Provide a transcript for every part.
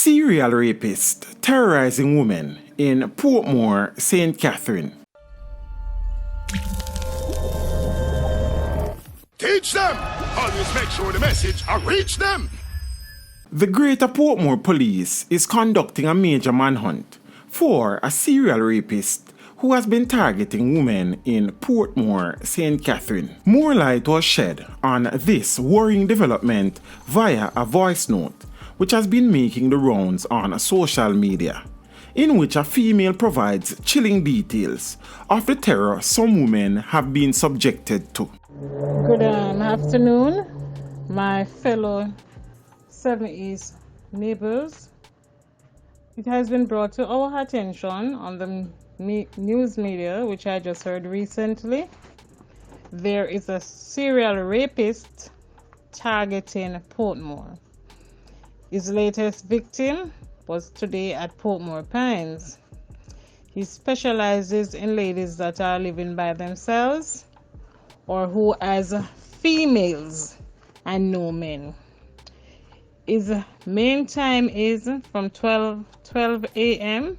Serial rapist terrorizing women in Portmore, St. Catherine. Teach them! Always make sure the message reach them! The Greater Portmore Police is conducting a major manhunt for a serial rapist who has been targeting women in Portmore, St. Catherine. More light was shed on this worrying development via a voice note which has been making the rounds on social media, in which a female provides chilling details of the terror some women have been subjected to. Good afternoon, my fellow 7 East neighbors. It has been brought to our attention on the news media, which I just heard recently. There is a serial rapist targeting Portmore. His latest victim was today at Portmore Pines. He specializes in ladies that are living by themselves or who as females and no men. His main time is from 12 a.m.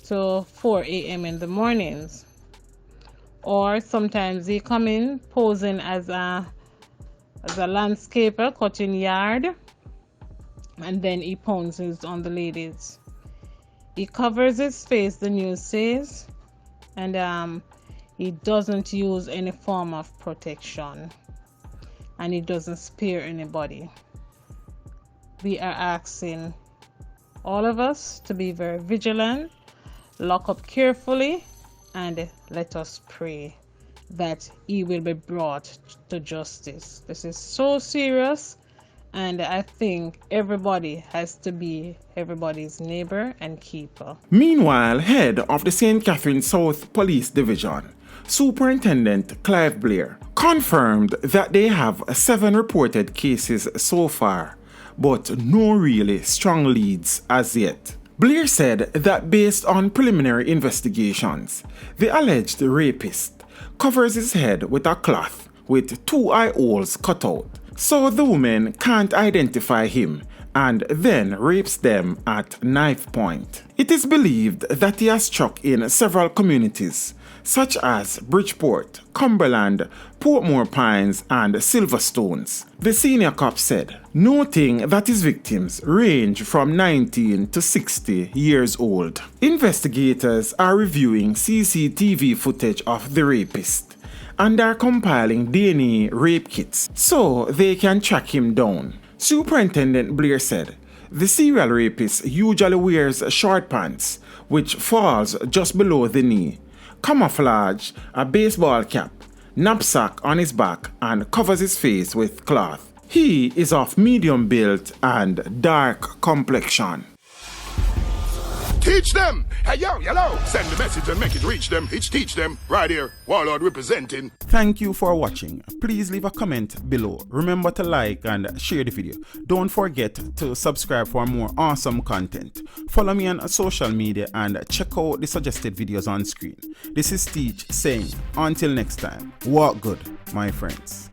to 4 a.m. in the mornings. Or sometimes he come in posing as a landscaper, cutting yard, and then he pounces on the ladies. He covers his face, the news says, and he doesn't use any form of protection, and he doesn't spare anybody. We are asking all of us to be very vigilant, lock up carefully, and let us pray that he will be brought to justice. This is so serious, and I think everybody has to be everybody's neighbor and keeper. Meanwhile, head of the St. Catherine South Police Division, Superintendent Clive Blair, confirmed that they have 7 reported cases so far, but no really strong leads as yet. Blair said that based on preliminary investigations, the alleged rapist covers his head with a cloth with 2 eye holes cut out, so the woman can't identify him, and then rapes them at knife point. It is believed that he has struck in several communities, such as Bridgeport, Cumberland, Portmore Pines, and Silverstones, the senior cop said, noting that his victims range from 19 to 60 years old. Investigators are reviewing CCTV footage of the rapist and are compiling DNA rape kits so they can track him down. Superintendent Blair said the serial rapist usually wears short pants, which falls just below the knee, camouflage, a baseball cap, knapsack on his back, and covers his face with cloth. He is of medium build and dark complexion. Teach them! Hey, yo, hello! Send the message and make it reach them. It's teach them. Right here, Warlord representing. Thank you for watching. Please leave a comment below. Remember to like and share the video. Don't forget to subscribe for more awesome content. Follow me on social media and check out the suggested videos on screen. This is Teach saying, until next time, walk good, my friends.